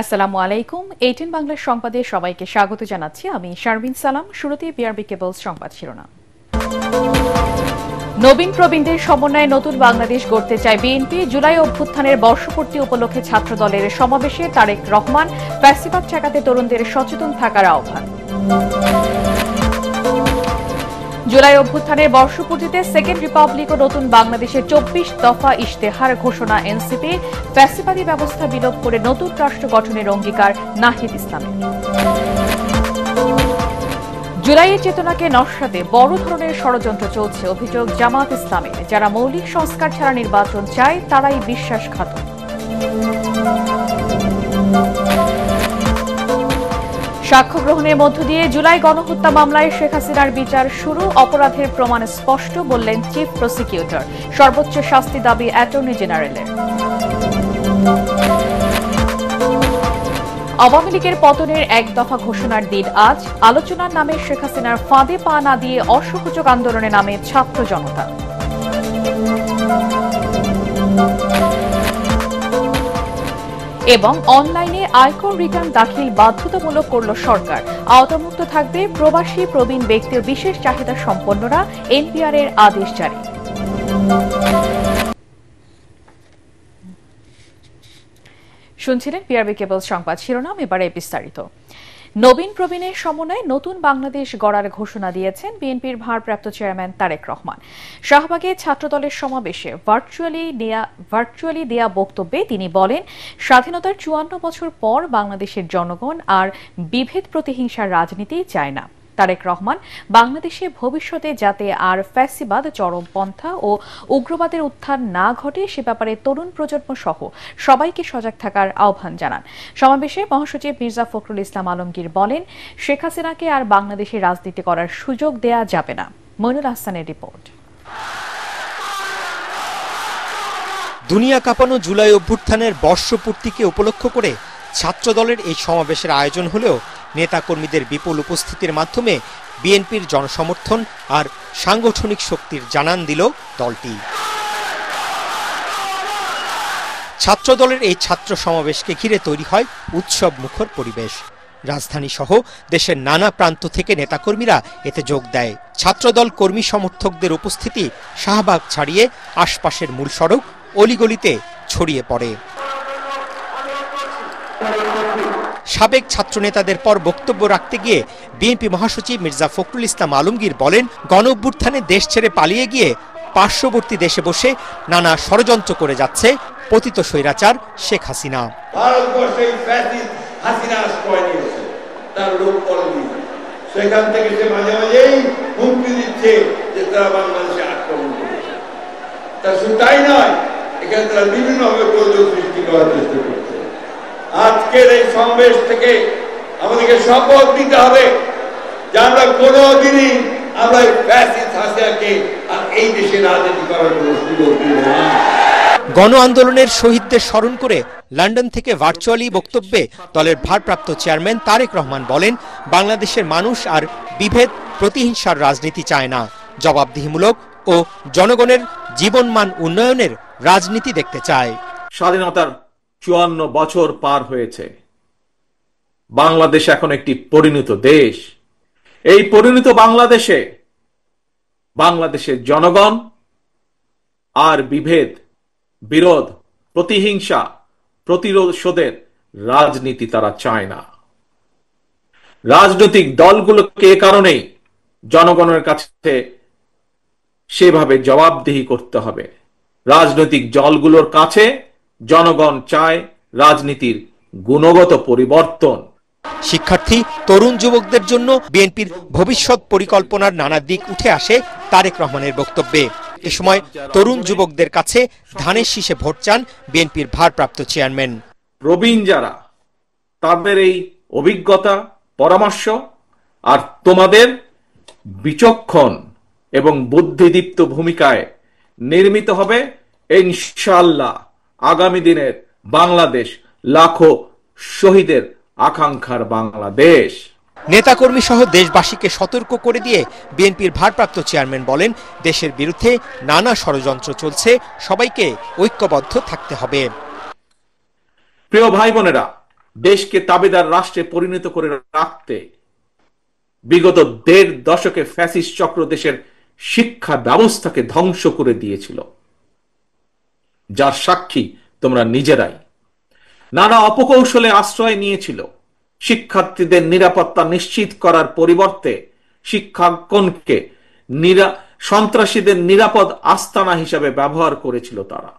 আসসালামু আলাইকুম। 18 বাংলার সংবাদে সবাইকে স্বাগত জানাচ্ছি। আমি শারমিন সালাম। শুরুতেই বিআরবি কেবলস সংবাদ শিরোনাম। নবীন প্রবীণদের সমন্বয়ে নতুন বাংলাদেশ গড়তে চায় বিএনপি। জুলাই অভ্যুত্থানের বর্ষপূর্তি উপলক্ষে ছাত্রদলের সমাবেশে তারেক রহমান ফ্যাসিবাদ ঠেকাতে তরুণদের সচেতন থাকার আহ্বান। জুলাই অভ্যুত্থানের বর্ষপূর্তিতে সেকেন্ড রিপাবলিক ও নতুন বাংলাদেশের 24 দফা ইশতেহার ঘোষণা এনসিপি। ফ্যাসিবাদী ব্যবস্থা বিলোপ করে নতুন রাষ্ট্র গঠনের অঙ্গীকার নাহিদ ইসলামের। জুলাইয়ের চেতনাকে নস্যাতে বড় ধরনের ষড়যন্ত্র চলছে, অভিযোগ জামাত ইসলামের। যারা মৌলিক সংস্কার ছাড়া নির্বাচন চায় তারাই বিশ্বাসঘাতক। সাক্ষ্য গ্রহণের মধ্য দিয়ে জুলাই গণহত্যা মামলায় শেখ হাসিনার বিচার শুরু। অপরাধের প্রমাণ স্পষ্ট, বললেন চিফ প্রসিকিউটর। সর্বোচ্চ শাস্তি দাবি অ্যাটর্নি জেনারেলের। আওয়ামী লীগের পতনের এক দফা ঘোষণার দিন আজ। আলোচনার নামে শেখ হাসিনার ফাঁদে পা না দিয়ে অসহযোগ আন্দোলনে নামে ছাত্র জনতা। এবং অনলাইনে আয়কর রিটার্ন দাখিল বাধ্যতামূলক করল সরকার। আওতামুক্ত থাকবে প্রবাসী প্রবীণ ব্যক্তি ও বিশেষ চাহিদা সম্পন্নরা। এনপিআর এর আদেশ জারি। শুনছিলেন বিআরবি কেবল সংবাদ শিরোনাম। এবারে বিস্তারিত। নবীন প্রবীণের সমন্বয়ে নতুন বাংলাদেশ গড়ার ঘোষণা দিয়েছেন বিএনপির ভারপ্রাপ্ত চেয়ারম্যান তারেক রহমান। শাহবাগে ছাত্রদলের সমাবেশে ভার্চুয়ালি দেয়া বক্তব্যে তিনি বলেন, স্বাধীনতার 54 বছর পর বাংলাদেশের জনগণ আর বিভেদ প্রতিহিংসার রাজনীতি চায় না। তারেক রহমান বাংলাদেশে ভবিষ্যতে যাতে আর ফ্যাসিবাদ, চরমপন্থা ও উগ্রবাদের উত্থান না ঘটে সে ব্যাপারে তরুণ প্রজন্ম সহ সবাইকে সজাগ থাকার আহ্বান জানান। সমাবেশে মহাসচিব মির্জা ফখরুল ইসলাম আলমগীর বলেন, শেখ হাসিনাকে আর বাংলাদেশে রাজনীতি করার সুযোগ দেয়া যাবে না। মইনুল হাসানের রিপোর্ট। দুনিয়া কাঁপানো জুলাই অভ্যুত্থানের বর্ষপূর্তিকে উপলক্ষ করে ছাত্রদলের এই সমাবেশের আয়োজন হলেও নেতাকর্মীদের বিপুল উপস্থিতির মাধ্যমে বিএনপির জনসমর্থন আর সাংগঠনিক শক্তির জানান দিল দলটি। ছাত্রদলের এই ছাত্র সমাবেশকে ঘিরে তৈরি হয় উৎসব মুখর পরিবেশ। রাজধানী সহ দেশের নানা প্রান্ত থেকে নেতাকর্মীরা এতে যোগ দেয়। ছাত্রদল কর্মী সমর্থকদের উপস্থিতি শাহবাগ ছাড়িয়ে আশপাশের মূল সড়ক, অলিগলিতে ছড়িয়ে পড়ে। সাবেক ছাত্রনেতাদের পর বক্তব্য রাখতে গিয়ে বিএনপি মহাসচিব মির্জা ফখরুল ইসলাম আলমগীর বলেন, গণঅভ্যুত্থানে দেশ ছেড়ে পালিয়ে গিয়ে পার্শ্ববর্তী দেশে বসে নানা ষড়যন্ত্র করে যাচ্ছে পতিত স্বৈরাচার শেখ হাসিনা। সেখান থেকে সে মাঝে মাঝেই হুমকি দিচ্ছে যে তারা বাংলাদেশে আক্রমণ করবে। তা শুধু তাই নয়, এখানে তারা বিভিন্নভাবে গোলযোগ সৃষ্টি করার চেষ্টা করছে। আজকের এই সমাবেশ থেকে আমাদেরকে শপথ নিতে হবে যে আমরা কোনোদিনই আমরা ফ্যাসিস্ট হাসিনাকে আর এই দেশে রাজনীতি করার কোনো সুযোগ দিব না। গণ আন্দোলনের শহীদদের স্মরণ করে লন্ডন থেকে ভার্চুয়ালি বক্তব্যে দলের ভারপ্রাপ্ত চেয়ারম্যান তারেক রহমান বলেন, বাংলাদেশের মানুষ আর বিভেদ প্রতিহিংসার রাজনীতি চায় না, জবাবদিহিমূলক ও জনগণের জীবনমান উন্নয়নের রাজনীতি দেখতে চায়। স্বাধীনতার 54 বছর পার হয়েছে। বাংলাদেশ এখন একটি পরিণত দেশ। এই পরিণত বাংলাদেশে বাংলাদেশের জনগণ আর বিভেদ, বিরোধ, প্রতিহিংসা, প্রতিশোধের রাজনীতি তারা চায় না। রাজনৈতিক দলগুলোকে এ কারণেই জনগণের কাছে সেভাবে জবাবদিহি করতে হবে। রাজনৈতিক দলগুলোর কাছে জনগণ চায় রাজনীতির গুণগত পরিবর্তন। শিক্ষার্থী, তরুণ যুবকদের জন্য বিএনপির ভবিষ্যৎ পরিকল্পনার নানা দিক উঠে আসে তারেক রহমানের বক্তব্যে। এ সময় তরুণ যুবকদের কাছে ধানের শীষে ভোট চান বিএনপির ভারপ্রাপ্ত চেয়ারম্যান। প্রবীণ যারা, তাদের এই অভিজ্ঞতা, পরামর্শ আর তোমাদের বিচক্ষণ এবং বুদ্ধিদীপ্ত ভূমিকায় নির্মিত হবে ইনশাআল্লাহ আগামী দিনের বাংলাদেশ, লাখো শহীদের আকাঙ্ক্ষার বাংলাদেশ। নেতাকর্মী সহ দেশবাসীকে সতর্ক করে দিয়ে বিএনপির ভারপ্রাপ্ত চেয়ারম্যান বলেন, দেশের বিরুদ্ধে নানা ষড়যন্ত্র চলছে, সবাইকে ঐক্যবদ্ধ থাকতে হবে। প্রিয় ভাই বোনেরা, দেশকে তাবেদার রাষ্ট্রে পরিণত করে রাখতে বিগত ১.৫ দশকে ফ্যাসিস্ট চক্র দেশের শিক্ষা ব্যবস্থাকে ধ্বংস করে দিয়েছিল, যার সাক্ষী তোমরা নিজেরাই। নানা অপকৌশলে আশ্রয় নিয়েছিল। শিক্ষার্থীদের নিরাপত্তা নিশ্চিত করার পরিবর্তে শিক্ষাঙ্গনকে সন্ত্রাসীদের নিরাপদ আস্তানা হিসাবে ব্যবহার করেছিল তারা।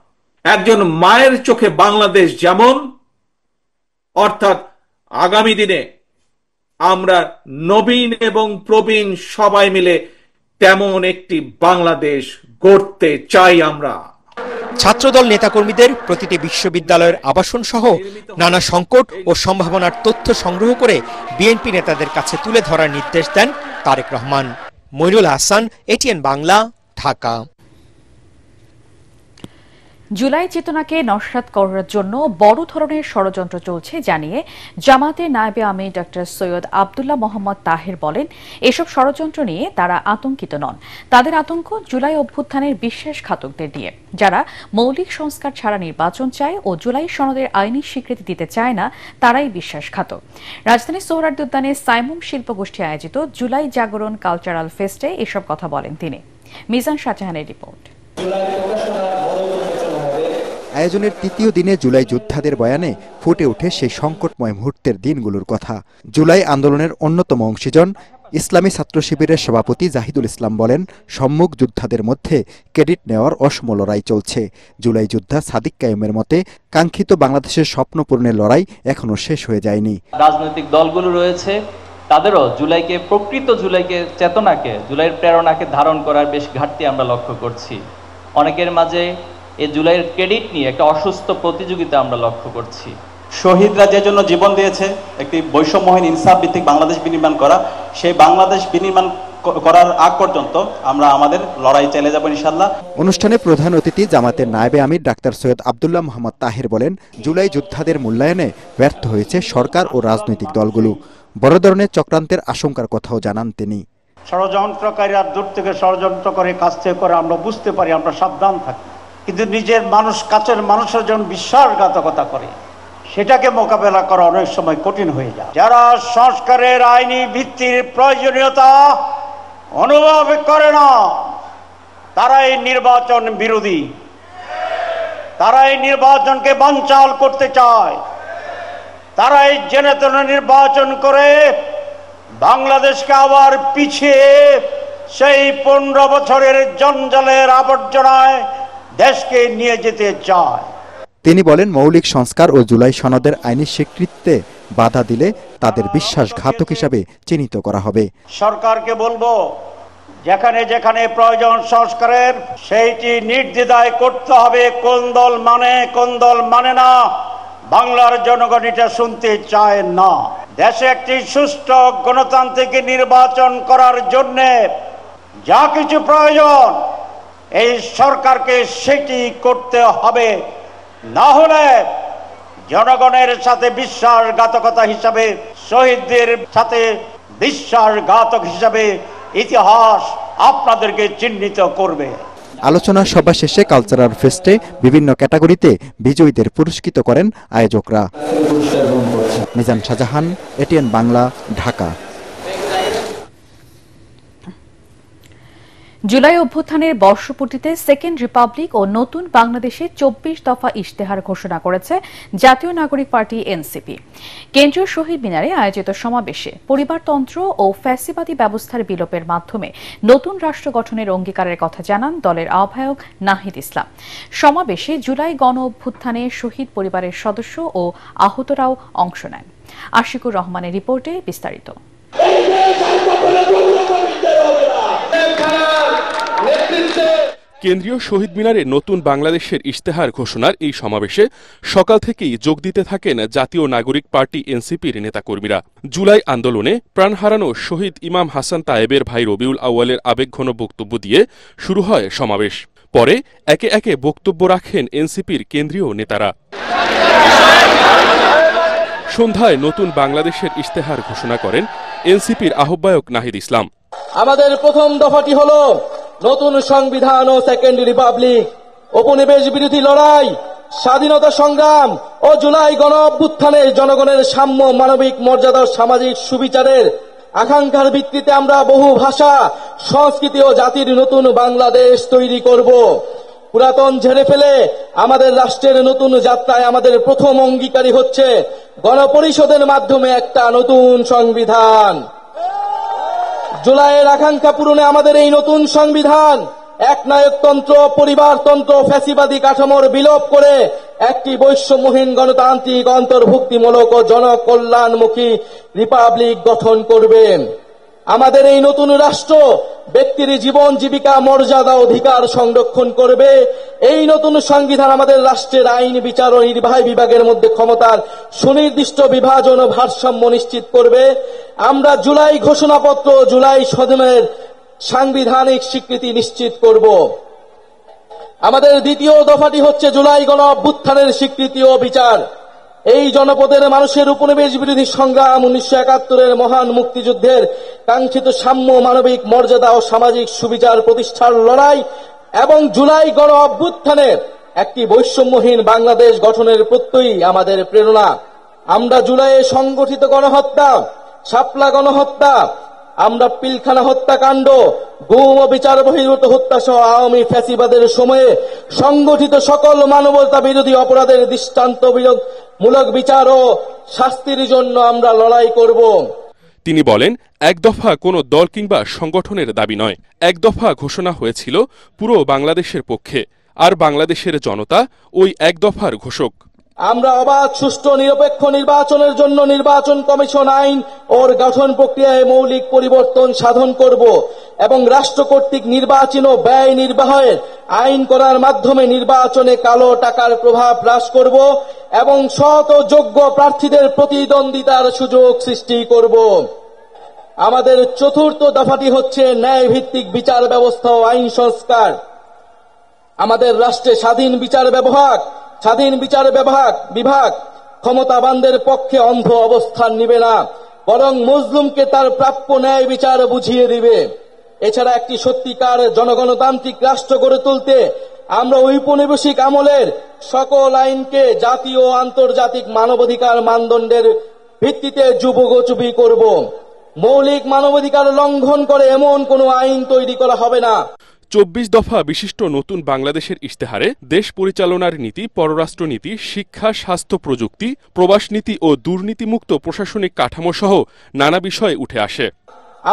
একজন মায়ের চোখে বাংলাদেশ যেমন, অর্থাৎ আগামী দিনে আমরা নবীন এবং প্রবীণ সবাই মিলে তেমন একটি বাংলাদেশ গড়তে চাই আমরা। ছাত্রদল নেতাকর্মীদের প্রতিটি বিশ্ববিদ্যালয়ের আবাসন সহ নানা সংকট ও সম্ভাবনার তথ্য সংগ্রহ করে বিএনপি নেতাদের কাছে তুলে ধরার নির্দেশ দেন তারেক রহমান। মইনুল হাসান, এটিএন বাংলা, ঢাকা। জুলাই চেতনাকে নস্যাৎ করার জন্য বড় ধরনের ষড়যন্ত্র চলছে জানিয়ে জামাতের নায়েবে আমির ডক্টর সৈয়দ আব্দুল্লাহ মোহাম্মদ তাহের বলেন, এসব ষড়যন্ত্র নিয়ে তারা আতঙ্কিত নন। তাদের আতঙ্ক জুলাই অভ্যুত্থানের বিশ্বাসঘাতকদের নিয়ে, যারা মৌলিক সংস্কার ছাড়া নির্বাচন চায় ও জুলাই সনদের আইনি স্বীকৃতি দিতে চায় না, তারাই বিশ্বাসঘাতক। রাজধানীর সোহরাওয়ার্দী উদ্যানে সাইমুম শিল্পগোষ্ঠী আয়োজিত জুলাই জাগরণ কালচারাল ফেস্টে এসব কথা বলেন তিনি। মিজান শাহজাহানের রিপোর্ট। আয়োজনের তৃতীয় দিনে জুলাই যোদ্ধাদের বয়ানে ফুটে ওঠে সেই সংকটময় মুহূর্তের দিনগুলোর কথা। জুলাই আন্দোলনের অন্যতম অংশীজন ইসলামী ছাত্র শিবিরের সভাপতি জাহিদুল ইসলাম বলেন, সম্মুখ যোদ্ধাদের মধ্যে ক্রেডিট নেওয়ার অসম লড়াই চলছে। জুলাই যোদ্ধা সাদিক কায়েমের মতে, কাঙ্ক্ষিত বাংলাদেশের স্বপ্ন পূরণের লড়াই এখনো শেষ হয়ে যায়নি। রাজনৈতিক দলগুলো রয়েছে, তাদেরও জুলাইকে, প্রকৃত জুলাইকে, চেতনাকে, জুলাইয়ের প্রেরণাকে ধারণ করার বেশ ঘাটতি আমরা লক্ষ্য করছি। অনেকের মাঝে এই জুলাইয়ের ক্রেডিট নিয়ে একটা অসুস্থ প্রতিযোগিতা আমরা লক্ষ্য করছি। শহীদরা যে জন্য জীবন দিয়েছে একটি বৈষম্যহীন ইনসাফ ভিত্তিক বাংলাদেশ বিনির্মাণ করা, সেই বাংলাদেশ বিনির্মাণ করার আগ পর্যন্ত আমরা আমাদের লড়াই চালিয়ে যাব ইনশাআল্লাহ। অনুষ্ঠানে প্রধান অতিথি জামাতের নায়েবে আমির ডাক্তার সৈয়দ আব্দুল্লাহ মোহাম্মদ তাহের বলেন, জুলাই যোদ্ধাদের মূল্যায়নে ব্যর্থ হয়েছে সরকার ও রাজনৈতিক দলগুলো। বড় ধরনের চক্রান্তের আশঙ্কার কথাও জানান তিনি। ষড়যন্ত্রকারীরা দূর থেকে ষড়যন্ত্র করে, কাছ থেকে করে, আমরা বুঝতে পারি, আমরা সাবধান থাকি, কিন্তু নিজের মানুষ, কাছের মানুষের জন্য বিশ্বাসঘাতকতা করে, সেটাকে মোকাবেলা করা অনেক সময় কঠিন হয়ে যায়। যারা সংস্কারের আইনি ভিত্তির প্রয়োজনীয়তা অনুভব করে না, তারাই নির্বাচন বিরোধী, তারাই নির্বাচনকে বানচাল করতে চায়, তারাই জেনে তেনে নির্বাচন করে বাংলাদেশকে আবার পিছিয়ে সেই 15 বছরের জঞ্জালের আবর্জনায় দেশকে নিয়ে যেতে চায়। তিনি বলেন, মৌলিক সংস্কার ও জুলাই সনদের আইনি স্বীকৃতিতে বাধা দিলে তাদের বিশ্বাসঘাতক হিসাবে চিহ্নিত করা হবে। সরকারকে বলবো, যেখানে যেখানে প্রয়োজন সংস্কারের, সেইটি নির্দ্বিধায় করতে হবে। কোন দল মানে, কোন দল মানে না, বাংলার জনগণ এটা শুনতে চায় না। দেশে একটি সুষ্ঠু গণতান্ত্রিক নির্বাচন করার জন্যে যা কিছু প্রয়োজন, এই সরকারকে সেটি করতে হবে। না হলে জনগণের সাথে বিশ্বাসঘাতকতা হিসাবে, শহীদদের সাথে বিশ্বাসঘাতক হিসাবে ইতিহাস আপনাদেরকে চিহ্নিত করবে। আলোচনা সভা শেষে কালচারাল ফেস্টে বিভিন্ন ক্যাটাগরিতে বিজয়ীদের পুরস্কৃত করেন আয়োজকরা। মিজান শাহজাহান, এটিএন বাংলা, ঢাকা। জুলাই অভ্যুত্থানের বর্ষপূর্তিতে সেকেন্ড রিপাবলিক ও নতুন বাংলাদেশে 24 দফা ইশতেহার ঘোষণা করেছে জাতীয় নাগরিক পার্টি এনসিপি। কেন্দ্রীয় শহীদ মিনারে আয়োজিত সমাবেশে পরিবারতন্ত্র ও ফ্যাসিবাদী ব্যবস্থার বিলোপের মাধ্যমে নতুন রাষ্ট্র গঠনের অঙ্গীকারের কথা জানান দলের আহ্বায়ক নাহিদ ইসলাম। সমাবেশে জুলাই গণ অভ্যুত্থানে শহীদ পরিবারের সদস্য ও আহতরাও অংশ নেন। আশিকুর রহমানের রিপোর্টে বিস্তারিত। কেন্দ্রীয় শহীদ মিনারে নতুন বাংলাদেশের ইশতেহার ঘোষণার এই সমাবেশে সকাল থেকেই যোগ দিতে থাকেন জাতীয় নাগরিক পার্টি এনসিপির নেতাকর্মীরা। জুলাই আন্দোলনে প্রাণ হারানো শহীদ ইমাম হাসান তায়েবের ভাই রবিউল আউয়ালের আবেগঘন বক্তব্য দিয়ে শুরু হয় সমাবেশ। পরে একে একে বক্তব্য রাখেন এনসিপির কেন্দ্রীয় নেতারা। সন্ধ্যায় নতুন বাংলাদেশের ইশতেহার ঘোষণা করেন এনসিপির আহ্বায়ক নাহিদ ইসলাম। আমাদের প্রথম দফাটি হলো নতুন সংবিধান ও সেকেন্ড রিপাবলিক, উপনিবেশ বিরোধী লড়াই, স্বাধীনতা সংগ্রাম ও জুলাই গণ অভ্যুত্থানে জনগণের সাম্য, মানবিক মর্যাদা ও সামাজিক সুবিচারের আকাঙ্ক্ষার ভিত্তিতে আমরা বহু ভাষা, সংস্কৃতি ও জাতির নতুন বাংলাদেশ তৈরি করব। পুরাতন ঝেড়ে ফেলে আমাদের রাষ্ট্রের নতুন যাত্রায় আমাদের প্রথম অঙ্গীকারী হচ্ছে গণপরিষদের মাধ্যমে একটা নতুন সংবিধান। জুলাইয়ের আকাঙ্ক্ষা পূরণে আমাদের এই নতুন সংবিধান একনায়কতন্ত্র, পরিবারতন্ত্র, ফ্যাসিবাদী কাঠামোর বিলোপ করে একটি বৈষম্যহীন গণতান্ত্রিক, অন্তর্ভুক্তিমূলক ও জনকল্যাণমুখী রিপাবলিক গঠন করবে। আমাদের এই নতুন রাষ্ট্র ব্যক্তির জীবন, জীবিকা, মর্যাদা, অধিকার সংরক্ষণ করবে। এই নতুন সংবিধান আমাদের রাষ্ট্রের আইন, বিচার ও নির্বাহী বিভাগের মধ্যে ক্ষমতার সুনির্দিষ্ট বিভাজন ও ভারসাম্য নিশ্চিত করবে। আমরা জুলাই ঘোষণাপত্র, জুলাই সদনের সাংবিধানিক স্বীকৃতি নিশ্চিত করব। আমাদের দ্বিতীয় দফাটি হচ্ছে জুলাই গণ অভ্যুত্থানের স্বীকৃতি ও বিচার। এই জনপদের মানুষের উপনিবেশ বিরোধী সংগ্রাম, 1971-এর মহান মুক্তিযুদ্ধের কাঙ্ক্ষিত সাম্য, মানবিক মর্যাদা ও সামাজিক সুবিচার প্রতিষ্ঠার লড়াই এবং জুলাই গণ অভ্যুত্থানের একটি বৈষম্যহীন বাংলাদেশ গঠনের প্রত্যয়ই আমাদের প্রেরণা। আমরা জুলাইয়ে সংগঠিত গণহত্যা, শাপলা গণহত্যা, আমরা পিলখানা হত্যাকাণ্ড, গুম ও বিচার বহির্ভূত হত্যা সহ আওয়ামী ফ্যাসিবাদের সময়ে সংগঠিত সকল মানবতা বিরোধী অপরাধের দৃষ্টান্তমূলক বিচার ও শাস্তির জন্য আমরা লড়াই করব। তিনি বলেন, এক দফা কোনো দল কিংবা সংগঠনের দাবি নয়। এক দফা ঘোষণা হয়েছিল পুরো বাংলাদেশের পক্ষে, আর বাংলাদেশের জনতা ওই এক দফার ঘোষক। আমরা অবাধ, সুষ্ঠু, নিরপেক্ষ নির্বাচনের জন্য নির্বাচন কমিশন আইন ওর গঠন প্রক্রিয়ায় মৌলিক পরিবর্তন সাধন করব এবং রাষ্ট্র কর্তৃক নির্বাচন ও ব্যয় নির্বাহের আইন করার মাধ্যমে নির্বাচনে কালো টাকার প্রভাব হ্রাস করব এবং সৎ ও যোগ্য প্রার্থীদের প্রতিদ্বন্দ্বিতার সুযোগ সৃষ্টি করব। আমাদের চতুর্থ দফাটি হচ্ছে ন্যায় ভিত্তিক বিচার ব্যবস্থা ও আইন সংস্কার। আমাদের রাষ্ট্রে স্বাধীন বিচার বিভাগ ক্ষমতাবানদের পক্ষে অন্ধ অবস্থান নিবে না, বরং মজলুমকে তার প্রাপ্য ন্যায় বিচার বুঝিয়ে দিবে। এছাড়া একটি সত্যিকার জনগণতান্ত্রিক রাষ্ট্র গড়ে তুলতে আমরা ঔপনিবেশিক আমলের সকল আইনকে জাতীয় ও আন্তর্জাতিক মানবাধিকার মানদণ্ডের ভিত্তিতে যুগোপযোগী করব। মৌলিক মানবাধিকার লঙ্ঘন করে এমন কোনো আইন তৈরি করা হবে না। 24 দফা বিশিষ্ট নতুন বাংলাদেশের ইশতেহারে দেশ পরিচালনার নীতি, পররাষ্ট্রনীতি, শিক্ষা, স্বাস্থ্য, প্রযুক্তি, প্রবাস নীতি ও দুর্নীতিমুক্ত প্রশাসনিক কাঠামো সহ নানা বিষয় উঠে আসে।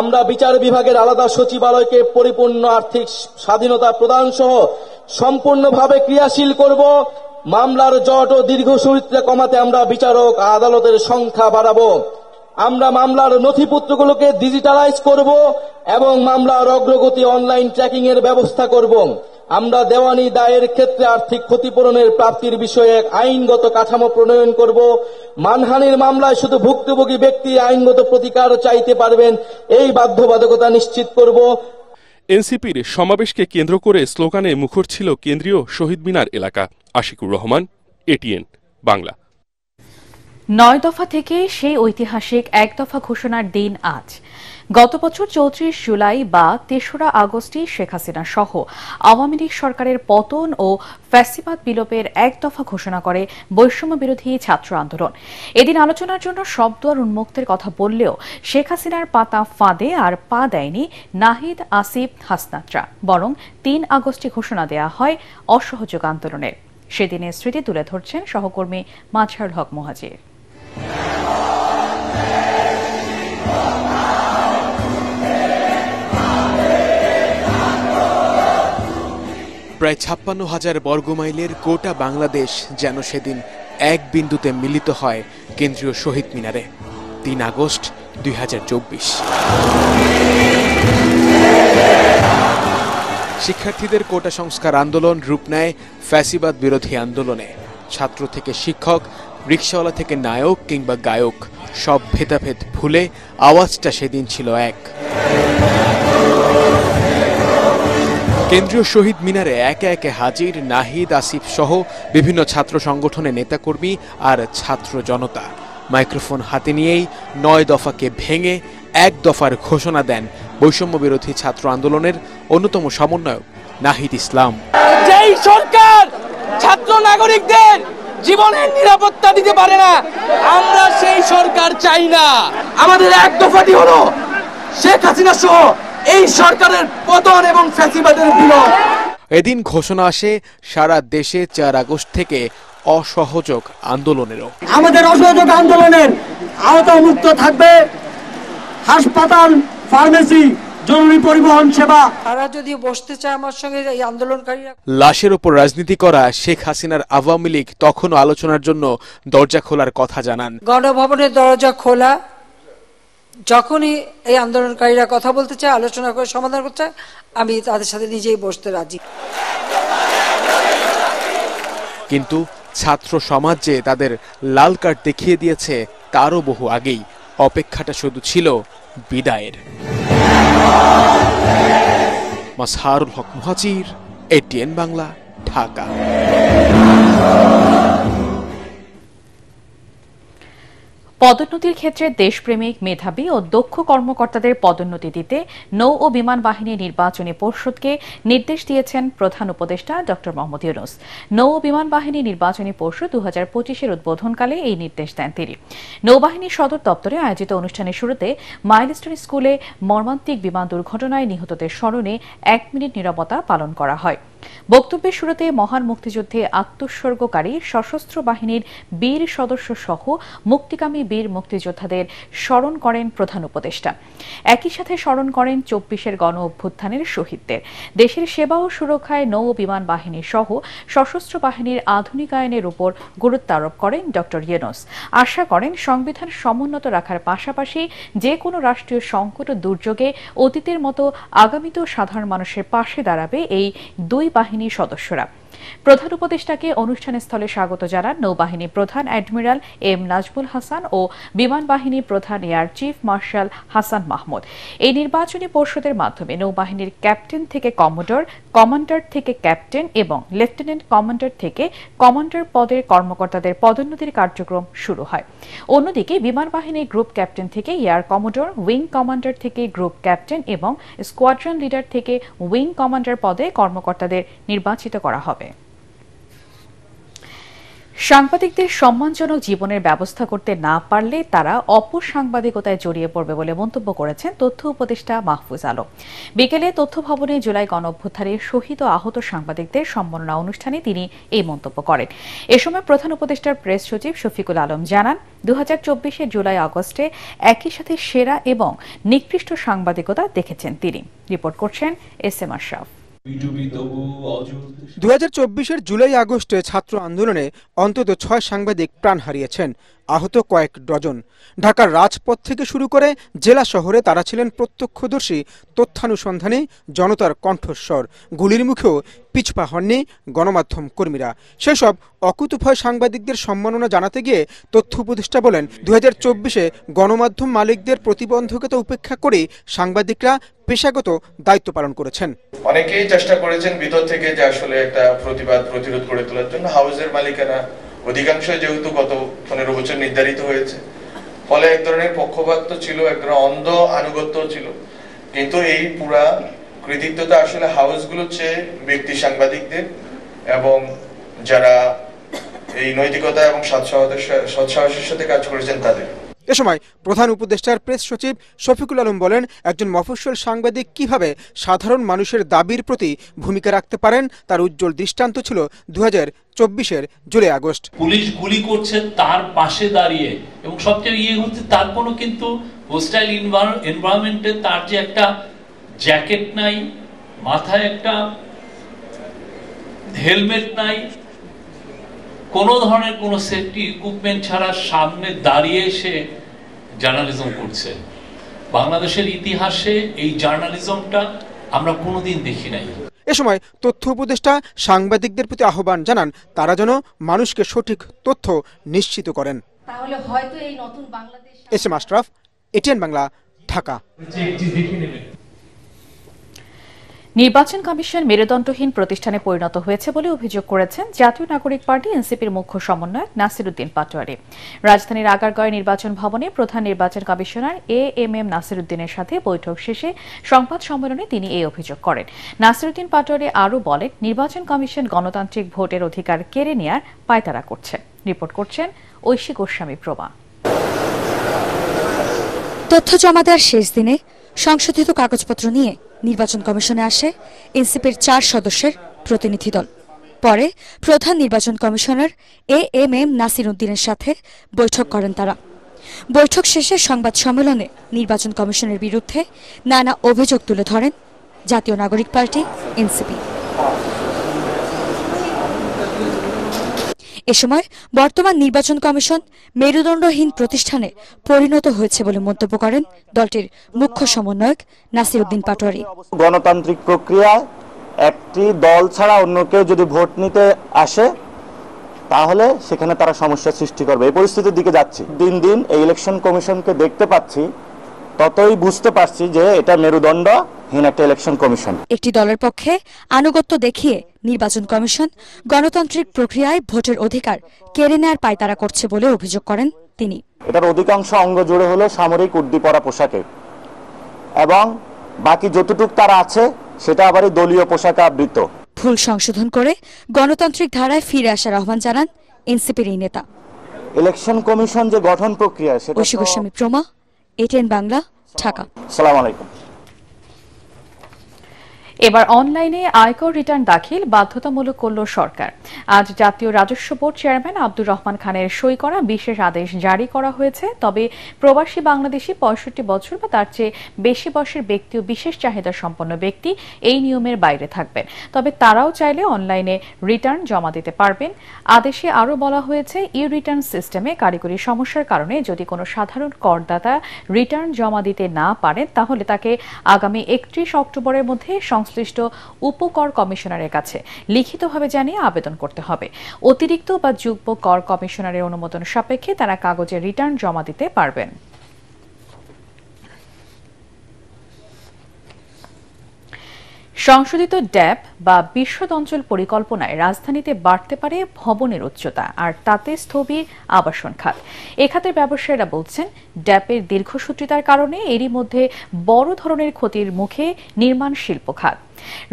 আমরা বিচার বিভাগের আলাদা সচিবালয়কে পরিপূর্ণ আর্থিক স্বাধীনতা প্রদান সহ সম্পূর্ণভাবে ক্রিয়াশীল করব। মামলার জট ও দীর্ঘসূত্রে কমাতে আমরা বিচারক, আদালতের সংখ্যা বাড়াবো। আমরা মামলার নথিপত্রগুলোকে ডিজিটালাইজ করব এবং মামলার অগ্রগতি অনলাইন ট্র্যাকিং এর ব্যবস্থা করব। আমরা দেওয়ানি দায়ের ক্ষেত্রে আর্থিক ক্ষতিপূরণের প্রাপ্তির বিষয়ে এক আইনগত কাঠামো প্রণয়ন করব। মানহানির মামলায় শুধু ভুক্তভোগী ব্যক্তি আইনগত প্রতিকার চাইতে পারবেন, এই বাধ্যবাধকতা নিশ্চিত করব। এনসিপির সমাবেশকে কেন্দ্র করে স্লোগানে মুখর ছিল কেন্দ্রীয় শহীদ মিনার এলাকা। আশিকুর রহমান, এটিএন বাংলা। 9 দফা থেকে সেই ঐতিহাসিক এক দফা ঘোষণার দিন আজ। গত বছর 34 জুলাই বা 3রা আগস্টে শেখ হাসিনা সহ আওয়ামী লীগ সরকারের পতন ও ফ্যাসিবাদ বিলোপের এক দফা ঘোষণা করে বৈষম্য বিরোধী ছাত্র আন্দোলন। এদিন আলোচনার জন্য সব দুয়ার উন্মুক্তের কথা বললেও শেখ হাসিনার পাতা ফাঁদে আর পা দেয়নি নাহিদ, আসিফ, হাসনাতরা, বরং 3 আগস্টে ঘোষণা দেয়া হয় অসহযোগ আন্দোলনের। সেদিনের স্মৃতি তুলে ধরছেন সহকর্মী মাজহারুল হক মুহাজির। প্রায় 56,000 বর্গমাইলের গোটা বাংলাদেশ যেন সেদিন এক বিন্দুতে মিলিত হয় কেন্দ্রীয় শহীদ মিনারে। 3 আগস্ট 2024। শিক্ষার্থীদের কোটা সংস্কার আন্দোলন রূপ নেয় ফ্যাসিবাদ বিরোধী আন্দোলনে। ছাত্র থেকে শিক্ষক, রিকশাওয়ালা থেকে নায়ক কিংবা গায়ক, সব ভেদাভেদ ভুলে আওয়াজটা সেদিন ছিল এক। কেন্দ্রীয় শহীদ মিনারে একে একে হাজির নাহিদ, আসিফ সহ বিভিন্ন ছাত্র সংগঠনের নেতাকর্মী আর ছাত্র জনতা। মাইক্রোফোন হাতে নিয়েই 9 দফাকে ভেঙে এক দফার ঘোষণা দেন বৈষম্য বিরোধী ছাত্র আন্দোলনের অন্যতম সমন্বয়ক নাহিদ ইসলাম। যেই সরকার ছাত্র নাগরিকদের জীবনের নিরাপত্তা দিতে পারে না। আমরা সেই সরকার চাই না। আমাদের এক দফাটি হলো শেখ হাসিনা সহ এই সরকারের পতন এবং ফ্যাসিবাদের বিলোপ। এদিন ঘোষণা আসে সারা দেশে 4 আগস্ট থেকে অসহযোগ আন্দোলনেরও। আমাদের অসহযোগ আন্দোলনের আওতামুক্ত থাকবে হাসপাতাল, ফার্মেসি, জরুরি পরিবহন সেবা। তারা যদি বসতে চায় আমার সঙ্গে এই আন্দোলনকারীরা। লাশের উপর রাজনীতি করা শেখ হাসিনার আওয়ামী লীগ তখনও আলোচনার জন্য দরজা খোলার কথা জানান। গণভবনের দরজা খোলা, যখনই এই আন্দোলনকারীরা কথা বলতে চায়, আলোচনা করে সমাধান করতে চায়, আমি তাদের সাথে নিজেই বসতে রাজি। কিন্তু ছাত্র সমাজ যে তাদের লাল কার্ড দেখিয়ে দিয়েছে তারও বহু আগেই। অপেক্ষাটা শুধু ছিল বিদায়ের। মাসহারুল হক মুহাজির, ATN বাংলা, ঢাকা। পদোন্নতির ক্ষেত্রে দেশপ্রেমিক, মেধাবী ও দক্ষ কর্মকর্তাদের পদোন্নতি দিতে নৌ ও বিমান বাহিনী নির্বাচনী পর্ষদকে নির্দেশ দিয়েছেন প্রধান উপদেষ্টা ড. মোহাম্মদ ইউনূস। নৌ ও বিমান বাহিনী নির্বাচনী পর্ষদ 2025-এর উদ্বোধনকালে এই নির্দেশ দেন তিনি। নৌবাহিনী সদর দপ্তরে আয়োজিত অনুষ্ঠানের শুরুতে মাইলস্টোন স্কুলে মর্মান্তিক বিমান দুর্ঘটনায় নিহতদের স্মরণে 1 মিনিট নীরবতা পালন করা হয়। বক্তব্যের শুরুতে মহান মুক্তিযুদ্ধে আত্মোৎসর্গকারী সশস্ত্র বাহিনীর বীর সদস্য সহ মুক্তিকামী বীর মুক্তিযোদ্ধাদের স্মরণ করেন প্রধান উপদেষ্টা। একই সাথে স্মরণ করেন 24-এর গণ অভ্যুত্থানের শহীদদের। দেশের সেবা ও সুরক্ষায় নৌ বিমান বাহিনী সহ সশস্ত্র বাহিনীর আধুনিকায়নের উপর গুরুত্ব আরোপ করেন ড. ইউনূস। আশা করেন সংবিধান সমুন্নত রাখার পাশাপাশি যে কোনো রাষ্ট্রীয় সংকট ও দুর্যোগে অতীতের মতো আগামীতেও সাধারণ মানুষের পাশে দাঁড়াবে এই দুই বাহিনীর সদস্যরা। প্রধান উপদেষ্টাকে অনুষ্ঠানস্থলে স্বাগত জানান নৌবাহিনী প্রধান অ্যাডমিরাল এম নাজমুল হাসান ও বিমান বাহিনী প্রধান air chief marshal Hasan Mahmud. এই নির্বাচনী পর্ষদের মাধ্যমে নৌবাহিনীর ক্যাপ্টেন থেকে কমোডর, কমান্ডার থেকে ক্যাপ্টেন এবং লেফটেন্যান্ট কমান্ডার থেকে কমান্ডার পদের কর্মকর্তাদের পদোন্নতির কার্যক্রম শুরু হয়। অন্যদিকে বিমান বাহিনীর গ্রুপ ক্যাপ্টেন থেকে এয়ার কমোডর, উইং কমান্ডার থেকে গ্রুপ ক্যাপ্টেন এবং স্কোয়াড্রন লিডার থেকে উইং কমান্ডার পদে কর্মকর্তাদের নির্বাচিত করা হবে। সাংবাদিকদের সম্মানজনক জীবনের ব্যবস্থা করতে না পারলে তারা অপসাংবাদিকতায় জড়িয়ে পড়বে বলে মন্তব্য করেছেন তথ্য উপদেষ্টা মাহফুজ আলম। বিকেলে তথ্য ভবনে জুলাই গণঅভ্যুত্থানে শহীদ ও আহত সাংবাদিকদের সম্মাননা অনুষ্ঠানে তিনি এই মন্তব্য করেন। এ সময় প্রধান উপদেষ্টার প্রেস সচিব শফিকুল আলম জানান, 2024-এর জুলাই আগস্টে একই সাথে সেরা এবং নিকৃষ্ট সাংবাদিকতা দেখেছেন তিনি। রিপোর্ট করছেন SM আশরাফ। 2024-এর জুলাই আগস্টে ছাত্র আন্দোলনে অন্তত 6 সাংবাদিক প্রাণ হারিয়েছেন, আহত কয়েক ডজন। ঢাকার রাজপথ থেকে শুরু করে জেলা শহরে তারা ছিলেন প্রত্যক্ষদর্শী, তথ্যানুসন্ধানী, জনতার কণ্ঠস্বর। গুলির মুখেও পিছপা হননি গণমাধ্যম কর্মীরা। সেসব অকুতোভয় সাংবাদিকদের সম্মাননা জানাতে গিয়ে তথ্য উপদেষ্টা বলেন, 2024-এ গণমাধ্যম মালিকদের প্রতিবন্ধকতা উপেক্ষা করে সাংবাদিকরা পেশাগত দায়িত্ব পালন করেছেন। অনেকেই চেষ্টা করেছেন ভিতর থেকে যে আসলে একটা প্রতিরোধ করে তোলার জন্য। হাউসের মালিকানা অধিকাংশ যেহেতু গত 15 বছর নির্ধারিত হয়েছে, ফলে এক ধরনের পক্ষপাত ছিল, এক ধরনের অন্ধ আনুগত্য ছিল। কিন্তু এই পুরা কৃতিত্বটা আসলে হাউসগুলোর চেয়ে ব্যক্তি সাংবাদিকদের এবং যারা এই নৈতিকতা এবং সৎসাহসের সাথে কাজ করেছেন তাদের। এ সময় প্রধান উপদেষ্টার প্রেস সচিব শফিকুল আলম বলেন, একজন মফস্বল সাংবাদিক কিভাবে সাধারণ মানুষের দাবির প্রতি ভূমিকা রাখতে পারেন তার উজ্জ্বল দৃষ্টান্ত ছিল 2024-এর জুলাই আগস্ট। পুলিশ গুলি করছে তার পাশে দাঁড়িয়ে, এবং সবচেয়ে হচ্ছে তার কোনো কিন্তু হোস্টাইল এনভায়রনমেন্টে তার যে একটা জ্যাকেট নাই, মাথায় একটা হেলমেট নাই, কোনো ধরনের কোনো সেফটি ইকুইপমেন্ট ছাড়া সামনে দাঁড়িয়ে সে জার্নালিজম করছে। বাংলাদেশের ইতিহাসে এই জার্নালিজমটা আমরা কোনোদিন দেখি নাই। এ সময় তথ্য উপদেষ্টা সাংবাদিকদের প্রতি আহ্বান জানান, তারা যেন মানুষকে সঠিক তথ্য নিশ্চিত করেন। তাহলে হয়তো এই নতুন বাংলাদেশ। SM Ashraf, ATN Bangla, Dhaka. নির্বাচন কমিশন মেরুদণ্ডহীন প্রতিষ্ঠানে পরিণত হয়েছে বলে অভিযোগ করেছেন জাতীয় নাগরিক পার্টি এনসিপির মুখ্য সমন্বয়ক নাসিরউদ্দিন পাটোয়ারি। রাজধানীর আগারগাঁও নির্বাচন ভবনে প্রধান নির্বাচন কমিশনার এএমএম নাসিরউদ্দিনের সাথে বৈঠক শেষে সংবাদ সম্মেলনে তিনি এই অভিযোগ করেন। নাসিরউদ্দিন পাটোয়ারি আরও বলেন, নির্বাচন কমিশন গণতান্ত্রিক ভোটের অধিকার কেড়ে নেয়ার পায়তারা করছে। রিপোর্ট করছেন ঐশী গোস্বামী প্রভা। তথ্য জমা দেওয়ার শেষ দিনে সংশোধিত কাগজপত্র নিয়ে নির্বাচন কমিশনে আসে এনসিপির 4 সদস্যের প্রতিনিধি দল। পরে প্রধান নির্বাচন কমিশনার এএমএম নাসিরউদ্দিনের সাথে বৈঠক করেন তারা। বৈঠক শেষে সংবাদ সম্মেলনে নির্বাচন কমিশনের বিরুদ্ধে নানা অভিযোগ তুলে ধরেন জাতীয় নাগরিক পার্টি এনসিপি। এ সময় বর্তমান নির্বাচন কমিশন মেরুদণ্ডহীন প্রতিষ্ঠানে পরিণত হয়েছে বলে মন্তব্য করেন দলটির মুখ্য সমন্বয়ক নাসিরউদ্দিন পাটোয়ারি। গণতান্ত্রিক প্রক্রিয়ায় একটি দল ছাড়া অন্য কেউ যদি ভোট নিতে আসে তাহলে সেখানে তারা সমস্যা সৃষ্টি করবে। এই পরিস্থিতির দিকে যাচ্ছি। দিন দিন এই ইলেকশন কমিশনকে দেখতে পাচ্ছি, ততই বুঝতে পারছি যে এটা মেরুদণ্ডহীন একটা ইলেকশন কমিশন। একটি দলের পক্ষে আনুগত্য দেখিয়ে নির্বাচন কমিশন গণতান্ত্রিক প্রক্রিয়ায় ভোটের অধিকার কেড়ে নেয়ার পায়তারা করছে বলে অভিযোগ করেন তিনি। এটার অধিকাংশ অঙ্গ জুড়ে হলো সামরিক উর্দি পরা পোশাকে, এবং বাকি যতটুক তারা আছে সেটা আবার দলীয় পোশাকে আবৃত। ভুল সংশোধন করে গণতান্ত্রিক ধারায় ফিরে আসার আহ্বান জানান এনসিপির এই নেতা। ইলেকশন কমিশন যে গঠন প্রক্রিয়া সেটা। ঐশী গোস্বামী প্রমা, এটিএন বাংলা, ঢাকা। আসসালামু আলাইকুম। এবার অনলাইনে আয়কর রিটার্ন দাখিল বাধ্যতামূলক করল সরকার। আজ জাতীয় রাজস্ব বোর্ড চেয়ারম্যান আব্দুর রহমান খানের সই করা বিশেষ আদেশ জারি করা হয়েছে। তবে প্রবাসী বাংলাদেশি 65 বছর বা তার চেয়ে বেশি বয়সের ব্যক্তি ও বিশেষ চাহিদা সম্পন্ন ব্যক্তি এই নিয়মের বাইরে থাকবেন। তবে তারাও চাইলে অনলাইনে রিটার্ন জমা দিতে পারবেন। আদেশে আরও বলা হয়েছে, ই রিটার্ন সিস্টেমে কারিগরি সমস্যার কারণে যদি কোনো সাধারণ করদাতা রিটার্ন জমা দিতে না পারেন তাহলে তাকে আগামী 31 অক্টোবরের মধ্যে সংশ্লিষ্ট উপকর কমিশনারের কাছে লিখিতভাবে জানিয়ে আবেদন করতে হবে। অতিরিক্ত বা যুগ্ম কর কমিশনারের অনুমোদন সাপেক্ষে তারা কাগজে রিটার্ন জমা দিতে পারবেন। সংশোধিত ড্যাব বা বিশদ অঞ্চল পরিকল্পনায় রাজধানীতে বাড়তে পারে ভবনের উচ্চতা, আর তাতে স্থবির আবাসন খাত। এ খাতের ব্যবসায়ীরা বলছেন, ড্যাবের দীর্ঘসূত্রিতার কারণে এরই মধ্যে বড় ধরনের ক্ষতির মুখে নির্মাণ শিল্প খাত।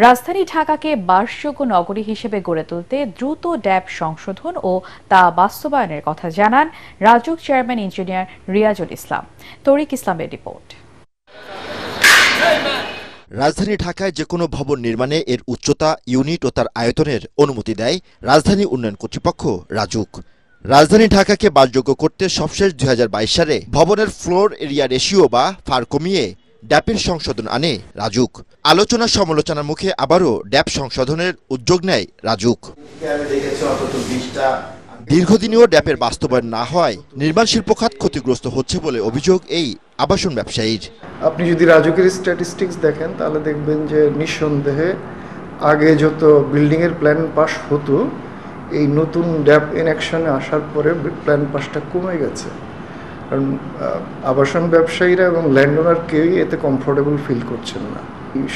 রাজধানী ঢাকাকে বাসযোগ্য নগরী হিসেবে গড়ে তুলতে দ্রুত ড্যাব সংশোধন ও তা বাস্তবায়নের কথা জানান রাজউক চেয়ারম্যান ইঞ্জিনিয়ার রিয়াজুল ইসলাম। তরিক ইসলামের রিপোর্ট। রাজধানী ঢাকায় যে কোনো ভবন নির্মাণে এর উচ্চতা, ইউনিট ও তার আয়তনের অনুমতি দেয় রাজধানী উন্নয়ন কর্তৃপক্ষ রাজউক। রাজধানী ঢাকাকে বাসযোগ্য করতে সবশেষ 2022 সালে ভবনের ফ্লোর এরিয়া রেশিও বা ফার কমিয়ে ড্যাপের সংশোধন আনে রাজউক। আলোচনা সমালোচনার মুখে আবারও ড্যাপ সংশোধনের উদ্যোগ নেয় রাজউক। দীর্ঘদিনেও ড্যাপের বাস্তবায়ন না হওয়ায় নির্মাণ শিল্প খাত ক্ষতিগ্রস্ত হচ্ছে বলে অভিযোগ এই আবাসন ব্যবসায়ীর। আপনি যদি রাজুকের স্ট্যাটিস্টিক্স দেখেন তাহলে দেখবেন যে নিঃসন্দেহে আগে যত বিল্ডিংয়ের প্ল্যান পাস হতো, এই নতুন ড্যাপ ইনঅ্যাকশনে আসার পরে প্ল্যান পাসটা কমে গেছে। কারণ আবাসন ব্যবসায়ীরা এবং ল্যান্ডওনার কেউই এতে কমফোর্টেবল ফিল করছেন না।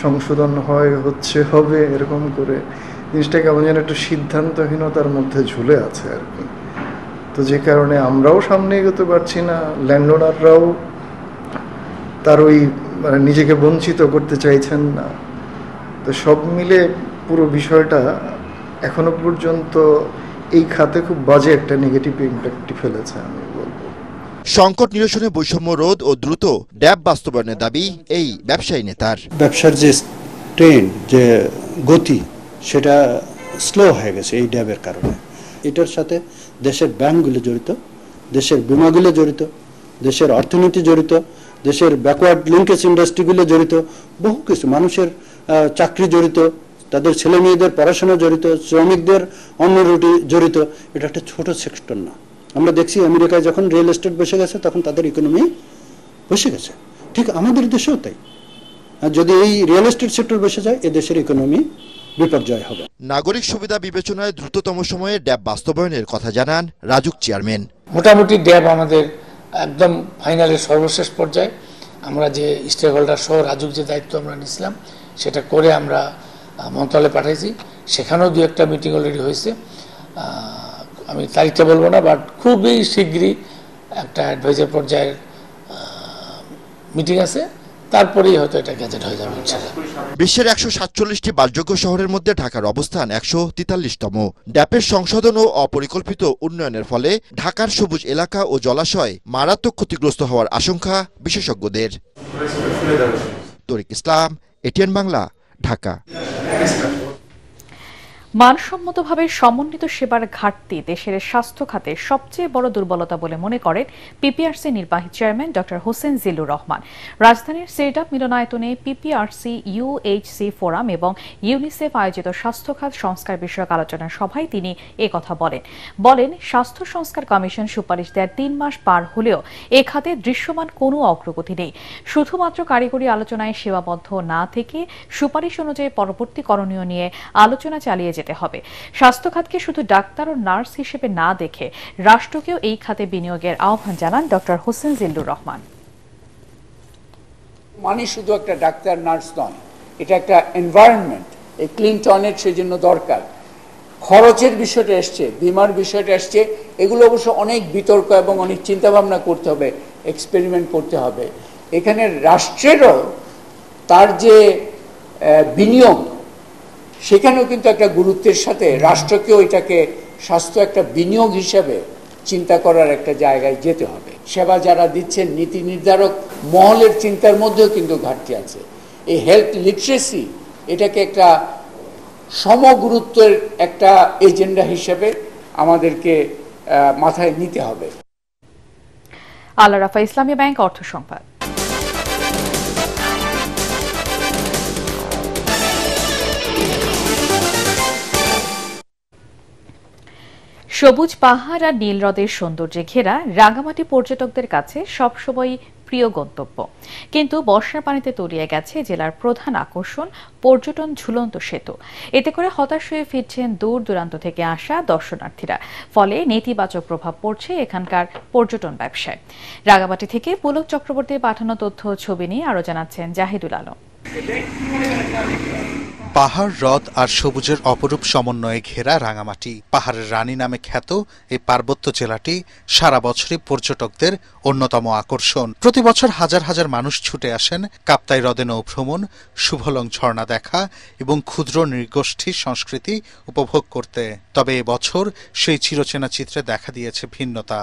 সংশোধন হবে এরকম করে জিনিসটা কেমন যেন একটা সিদ্ধান্তহীনতার মধ্যে ঝুলে আছে আর কি। তো যে কারণে আমরাও সামনে এগোতে পারছি না, ল্যান্ডওনাররাও তার ওই নিজেকে বঞ্চিত করতে চাইছেন না। তো সব মিলে পুরো বিষয়টা এখনো পর্যন্ত এই খাতে খুব বাজে একটা নেগেটিভ ইম্প্যাক্ট ফেলেছে আমি বলবো। সংকট নিরসনে বৈষম্য রোধ ও দ্রুত ড্যাব বাস্তবায়নের দাবি এই ব্যবসায়ী নেতার। ব্যবসার যে ট্রেন্ড, যে গতি, সেটা স্লো হয়ে গেছে এই ড্যাবের কারণে। এটার সাথে দেশের ব্যাংকগুলো জড়িত, দেশের বিমাগুলো জড়িত, দেশের অর্থনীতি জড়িত, দেশের ব্যাকওয়ার্ড লিঙ্কেজ ইন্ডাস্ট্রিগুলো জড়িত, বহু কিছু, মানুষের চাকরি জড়িত, তাদের ছেলে মেয়েদের পড়াশোনা জড়িত, শ্রমিকদের অন্য রুটি জড়িত। এটা একটা ছোট সেক্টর না। আমরা দেখছি আমেরিকায় যখন রিয়েল এস্টেট বসে গেছে তখন তাদের ইকোনমি বসে গেছে, ঠিক আমাদের দেশেও তাই। যদি এই রিয়েল এস্টেট সেক্টর বসে যায় এ দেশের ইকোনমি বিপর্যয় হবে। নাগরিক সুবিধা বিবেচনায় দ্রুততম সময়ে ড্যাব বাস্তবায়নের কথা জানান রাজউক চেয়ারম্যান। মোটামুটি ড্যাব আমাদের একদম ফাইনালের সর্বশেষ পর্যায়ে। আমরা যে স্টেক হোল্ডার সহ রাজউক যে দায়িত্ব আমরা নিয়েছিলাম সেটা করে আমরা মন্ত্রণালয়ে পাঠাইছি, সেখানেও 2-1টা মিটিং অলরেডি হয়েছে। আমি তারিখটা বলবো না, বাট খুবই শীঘ্রই একটা অ্যাডভাইজার পর্যায়ের মিটিং আছে, তারপরেই হয়তো এটা গ্যাজেট হয়ে যাবে ইনশাআল্লাহ। বিশ্বের 147টি বাসযোগ্য শহরের মধ্যে ঢাকার অবস্থান 143তম। ড্যাপের সংশোধন ও অপরিকল্পিত উন্নয়নের ফলে ঢাকার সবুজ এলাকা ও জলাশয় মারাত্মক ক্ষতিগ্রস্ত হওয়ার আশঙ্কা বিশেষজ্ঞদের। তরিক ইসলাম, এটিএন বাংলা, ঢাকা। মানসম্মতভাবে সমন্বিত সেবার ঘাটতি দেশের স্বাস্থ্য খাতে সবচেয়ে বড় দুর্বলতা বলে মনে করেন পিপিআরসি নির্বাহী চেয়ারম্যান ডক্টর হোসেন জিল্লুর রহমান। রাজধানীর সিরডাপ মিলনায়তনে পিপিআরসি ইউএইচসি ফোরাম এবং ইউনিসেফ আয়োজিত স্বাস্থ্য খাত সংস্কার বিষয়ক আলোচনা সভায় তিনি একথা বলেন। স্বাস্থ্য সংস্কার কমিশন সুপারিশ দেওয়ার 3 মাস পার হলেও এ খাতে দৃশ্যমান কোনো অগ্রগতি নেই। শুধুমাত্র কারিগরি আলোচনায় সীমাবদ্ধ না থেকে সুপারিশ অনুযায়ী পরবর্তী করণীয় নিয়ে আলোচনা চালিয়ে যেতে হবে। স্বাস্থ্য খাতকে শুধু ডাক্তার ও নার্স হিসেবে না দেখে রাষ্ট্রকেও এই খাতে বিনিয়োগের আহ্বান জানান ডক্টর হোসেন জিল্লুর রহমান। মানে শুধু একটা ডাক্তার নার্স নয়, এটা একটা এনভায়রনমেন্ট। এই ক্লিন টয়লেট সেজন্য দরকার। খরচের বিষয়টা আসছে, বীমার বিষয়টা আসছে, এগুলো অবশ্য অনেক বিতর্ক এবং অনেক চিন্তাভাবনা করতে হবে, এক্সপেরিমেন্ট করতে হবে। এখানে রাষ্ট্রেরও তার যে বিনিয়োগ, সেখানেও কিন্তু একটা গুরুত্বের সাথে রাষ্ট্রকেও এটাকে স্বাস্থ্য একটা বিনিয়োগ হিসাবে চিন্তা করার একটা জায়গায় যেতে হবে। সেবা যারা দিচ্ছেন নীতি নির্ধারক মহলের চিন্তার মধ্যেও কিন্তু ঘাটতি আছে। এই হেলথ লিটারেসি এটাকে একটা সমগুরুত্বের একটা এজেন্ডা হিসেবে আমাদেরকে মাথায় নিতে হবে। আল রাফা ইসলামী ব্যাংক অর্থ সংবাদ। সবুজ পাহাড় আর নীল হ্রদের সৌন্দর্যে ঘেরা রাঙামাটি পর্যটকদের কাছে সবসময় প্রিয় গন্তব্য, কিন্তু বর্ষার পানিতে তলিয়ে গেছে জেলার প্রধান আকর্ষণ পর্যটন ঝুলন্ত সেতু। এতে করে হতাশ হয়ে ফিরছেন দূর দূরান্ত থেকে আসা দর্শনার্থীরা, ফলে নেতিবাচক প্রভাব পড়ছে এখানকার পর্যটন ব্যবসায়। রাঙামাটি থেকে পুলক চক্রবর্তীর পাঠানো তথ্য ছবি নিয়ে আরো জানাচ্ছেন জাহিদুল আলম। পাহাড়, হ্রদ আর সবুজের অপরূপ সমন্বয়ে ঘেরা রাঙামাটি পাহাড়ের রানী নামে খ্যাত এই পার্বত্য জেলাটি সারা বছরই পর্যটকদের অন্যতম আকর্ষণ। প্রতি বছর হাজার হাজার মানুষ ছুটে আসেন কাপ্তাই হ্রদে নৌভ্রমণ, শুভলং ঝর্ণা দেখা এবং ক্ষুদ্র নৃগোষ্ঠী সংস্কৃতি উপভোগ করতে। তবে এবছর সেই চিরচেনা চিত্রে দেখা দিয়েছে ভিন্নতা,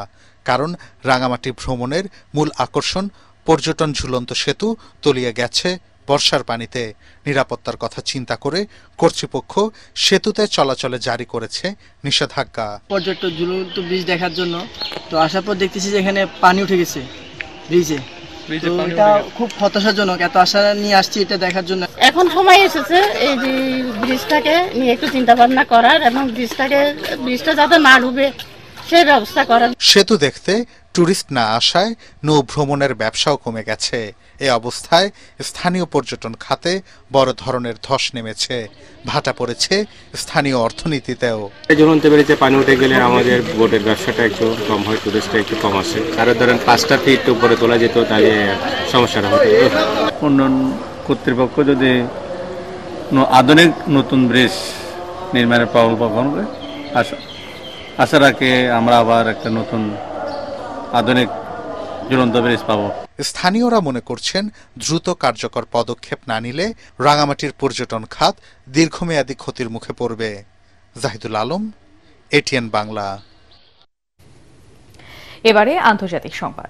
কারণ রাঙামাটি ভ্রমণের মূল আকর্ষণ পর্যটন ঝুলন্ত সেতু তলিয়ে গেছে বর্ষার পানিতে। নিরাপত্তার কথা চিন্তা করে কর্তৃপক্ষ সেতুতে চলাচলে জারি করেছে নিষেধাজ্ঞা। পর্যটক ঝুলন্ত ব্রিজ দেখার জন্য তো আসার পর দেখতেছি যে এখানে পানি উঠে গেছে ব্রিজে। এটা খুব হতাশাজনক। এত আশা নিয়ে আসছি এটা দেখার জন্য। এখন সময় এসেছে এই যে ব্রিজটাকে নিয়ে একটু চিন্তা ভাবনা করার এবং ব্রিজটা যাতে না ডুবে সেই ব্যবস্থা করার। সেতু দেখতে টুরিস্ট না আসায় নৌ ভ্রমণের ব্যবসাও কমে গেছে। এ অবস্থায় স্থানীয় পর্যটন খাতে বড় ধরনের ধস নেমেছে, ভাটা পড়েছে স্থানীয় অর্থনীতিতেও। ঝুলন্ত ব্রিজে পানি উঠে গেলে আমাদের বোটের ব্যবসাটা একটু কম হয়, টুরিস্টটা একটু কম আসে। আরো ধরেন 5টা ফিট উপরে তোলা যেত, তাহলে সমস্যাটা হতো। উন্নয়ন কর্তৃপক্ষ যদি আধুনিক নতুন ব্রিজ নির্মাণের প্রকল্প করবে, আশা রাখি আমরা আবার একটা নতুন আধুনিক ঝুলন্ত ব্রিজ পাবো। স্থানীয়রা মনে করছেন দ্রুত কার্যকর পদক্ষেপ না নিলে রাঙামাটির পর্যটন খাত দীর্ঘমেয়াদী ক্ষতির মুখে পড়বে। জাহিদুল আলম, এটিএন বাংলা। এবারে আন্তর্জাতিক সংবাদ।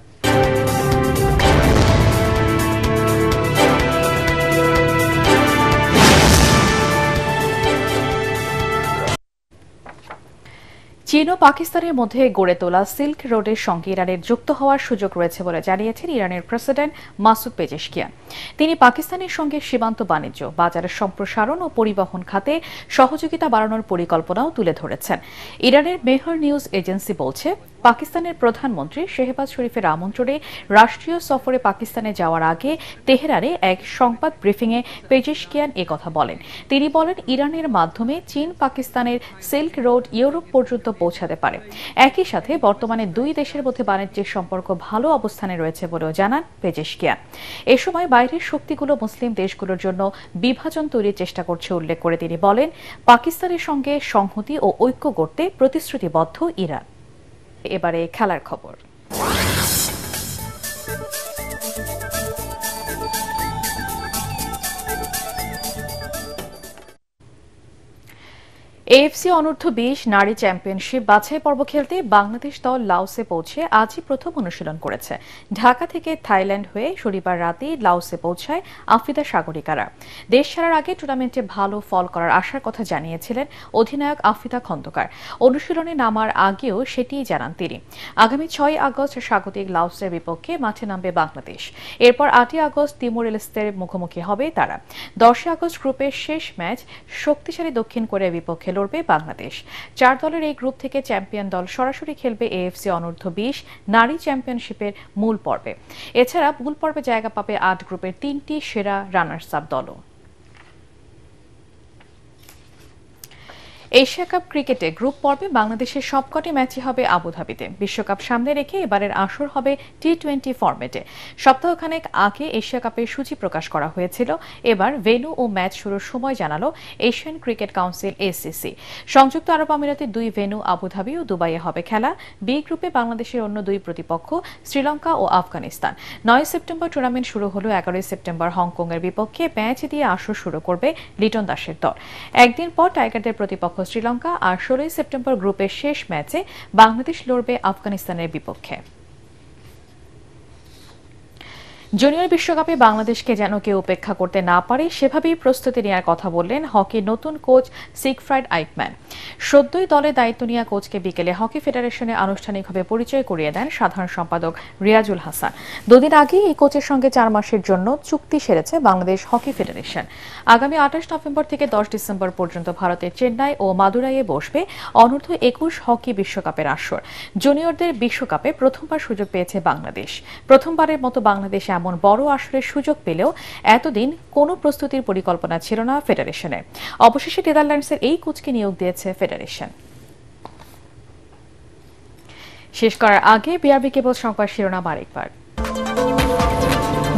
চীন ও পাকিস্তানের মধ্যে গড়ে তোলা সিল্ক রোডের সঙ্গে ইরানের যুক্ত হওয়ার সুযোগ রয়েছে বলে জানিয়েছেন ইরানের প্রেসিডেন্ট মাসুদ পেজেশকিয়ান। তিনি পাকিস্তানের সঙ্গে সীমান্ত বাণিজ্য, বাজারের সম্প্রসারণ ও পরিবহন খাতে সহযোগিতা বাড়ানোর পরিকল্পনাও তুলে ধরেছেন। ইরানের মেহর নিউজ এজেন্সি বলছে, পাকিস্তানের প্রধানমন্ত্রী শেহবাজ শরীফের আমন্ত্রণে রাষ্ট্রীয় সফরে পাকিস্তানে যাওয়ার আগে তেহরানে এক সংবাদ ব্রিফিংয়ে পেজেশকিয়ান একথা বলেন। তিনি বলেন, ইরানের মাধ্যমে চীন পাকিস্তানের সিল্ক রোড ইউরোপ পর্যন্ত পৌঁছাতে পারে। একই সাথে বর্তমানে দুই দেশের মধ্যে বাণিজ্যিক সম্পর্ক ভালো অবস্থানে রয়েছে বলেও জানান পেজেশকিয়ান। এ সময় বাইরের শক্তিগুলো মুসলিম দেশগুলোর জন্য বিভাজন তৈরির চেষ্টা করছে উল্লেখ করে তিনি বলেন, পাকিস্তানের সঙ্গে সংহতি ও ঐক্য গড়তে প্রতিশ্রুতিবদ্ধ ইরান। এবারে খেলার খবর। এএফসি অনূর্ধ্ব-20 নারী চ্যাম্পিয়নশিপ বাছাই পর্ব খেলতে বাংলাদেশ দল লাওসে পৌঁছে আজই প্রথম অনুশীলন করেছে। ঢাকা থেকে থাইল্যান্ড হয়ে শনিবার রাতে লাওসে পৌঁছায় আফ্রিদা সাগরিকারা। দেশ ছাড়ার আগে টুর্নামেন্টে ভালো ফল করার আশার কথা জানিয়েছিলেন অধিনায়ক আফ্রিদা খন্দকার। অনুশীলনে নামার আগেও সেটিই জানান তিনি। আগামী 6 আগস্ট স্বাগতিক লাওসের বিপক্ষে মাঠে নামবে বাংলাদেশ। এরপর 8 আগস্ট তিমুর লেস্তের মুখোমুখি হবে তারা। 10 আগস্ট গ্রুপের শেষ ম্যাচ শক্তিশালী দক্ষিণ কোরিয়ার বিপক্ষে লড়বে বাংলাদেশ। 4 দলের এই গ্রুপ থেকে চ্যাম্পিয়ন দল সরাসরি খেলবে এএফসি অনূর্ধ্ব-20 নারী চ্যাম্পিয়নশিপের মূল পর্বে। এছাড়া মূল পর্বে জায়গা পাবে 8 গ্রুপের 3টি সেরা রানার্স আপ দলও। এশিয়া কাপ ক্রিকেটে গ্রুপ পর্বে বাংলাদেশের সবকটি ম্যাচই হবে আবুধাবিতে। বিশ্বকাপ সামনে রেখে এবারের আসর হবে টি20 ফরম্যাটে। সপ্তাহখানেক আগে এশিয়া কাপের সূচি প্রকাশ করা হয়েছিল। এবার ভেন্যু ও ম্যাচ শুরুর সময় জানালো এশিয়ান ক্রিকেট কাউন্সিল এসিসি। সংযুক্ত আরব আমিরাতের 2 ভেন্যু আবুধাবি ও দুবাইয়ে হবে খেলা। বি গ্রুপে বাংলাদেশের অন্য 2 প্রতিপক্ষ শ্রীলঙ্কা ও আফগানিস্তান। 9 সেপ্টেম্বর টুর্নামেন্ট শুরু হলো। 11 সেপ্টেম্বর হংকংয়ের বিপক্ষে ম্যাচ দিয়ে আসর শুরু করবে লিটন দাসের দল। একদিন পর টাইগারদের প্রতিপক্ষ শ্রীলঙ্কা আর 16 সেপ্টেম্বর গ্রুপের শেষ ম্যাচে বাংলাদেশ লড়বে আফগানিস্তানের বিপক্ষে। জুনিয়র বিশ্বকাপে বাংলাদেশকে যেন কেউ উপেক্ষা করতে না পারে সেভাবেই প্রস্তুতি নেওয়ার কথা বললেন হকির নতুন কোচ সিগফ্রাইড আইকম্যান। সদ্যই দলে দায়িত্ব নেওয়া কোচকে বিকেলে হকি ফেডারেশনে আনুষ্ঠানিকভাবে পরিচয় করিয়ে দেন সাধারণ সম্পাদক রিয়াজুল হাসান। 2 দিন আগেই এই কোচের সঙ্গে 4 মাসের জন্য চুক্তি সেরেছে বাংলাদেশ হকি ফেডারেশন। আগামী 28 নভেম্বর থেকে 10 ডিসেম্বর পর্যন্ত ভারতের চেন্নাই ও মাদুরাইয়ে বসবে অনূর্ধ্ব-21 হকি বিশ্বকাপের আসর। জুনিয়রদের বিশ্বকাপে প্রথমবার সুযোগ পেয়েছে বাংলাদেশ। প্রথমবারের মতো বাংলাদেশ এমন বড় আসরের সুযোগ পেলেও এতদিন কোনো প্রস্তুতির পরিকল্পনা ছিল না ফেডারেশনের। অবশেষে নেদারল্যান্ডসের এই কোচকে নিয়োগ দিয়েছে ফেডারেশন। শেষ করার আগে বিআরবি কেবল সংবাদ শিরোনাম আরেকবার।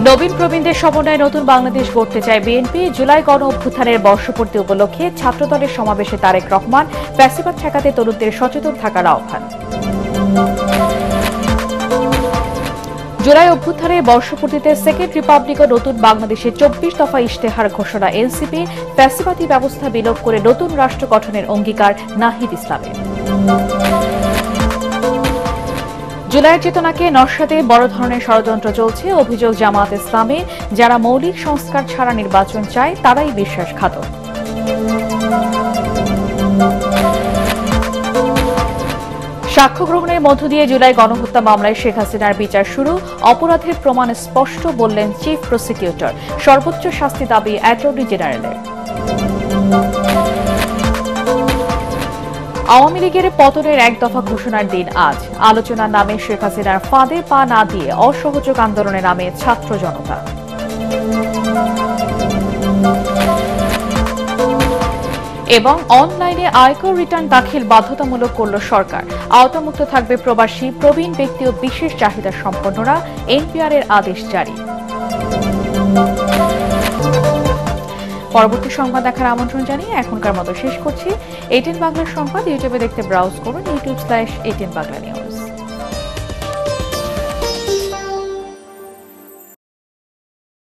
নবীন প্রবীণদের সমন্বয়ে নতুন বাংলাদেশ গড়তে চায় বিএনপি। জুলাই গণ অভ্যুত্থানের বর্ষপূর্তি উপলক্ষে ছাত্রদলের সমাবেশে তারেক রহমান। ফ্যাসিবাদ ঠেকাতে তরুণদের সচেতন থাকার আহ্বান। জুলাই অভ্যুত্থানের বর্ষপূর্তিতে সেকেন্ড রিপাবলিক ও নতুন বাংলাদেশের 24 দফা ইশতেহার ঘোষণা এনসিপি। ফ্যাসিবাদী ব্যবস্থা বিলোপ করে নতুন রাষ্ট্র গঠনের অঙ্গীকার নাহিদ ইসলামের। জুলাইয়ের চেতনাকে নস্যাতে বড় ধরনের ষড়যন্ত্র চলছে। অভিযোগ জামায়াত ইসলামী। যারা মৌলিক সংস্কার ছাড়া নির্বাচন চায় তারাই বিশ্বাসঘাতক। সাক্ষ্য গ্রহণের মধ্য দিয়ে জুলাই গণহত্যা মামলায় শেখ হাসিনার বিচার শুরু। অপরাধের প্রমাণ স্পষ্ট বললেন চিফ প্রসিকিউটর। সর্বোচ্চ শাস্তি দাবি অ্যাটর্নি জেনারেলের। আওয়ামী লীগের পতনের 1 দফা ঘোষণার দিন আজ। আলোচনার নামে শেখ হাসিনার ফাঁদে পা না দিয়ে অসহযোগ আন্দোলনে নামে ছাত্র জনতা। এবং অনলাইনে আয়কর রিটার্ন দাখিল বাধ্যতামূলক করল সরকার। আওতামুক্ত থাকবে প্রবাসী, প্রবীণ ব্যক্তি ও বিশেষ চাহিদা সম্পন্নরা। এনপিআর এর আদেশ জারি। পরবর্তী সংবাদ দেখার আমন্ত্রণ জানিয়ে এখনকার মতো শেষ করছি। 18 বাংলার সংবাদ ইউটিউবে দেখতে ব্রাউজ করুন youtube/18 বাংলা নিউজ।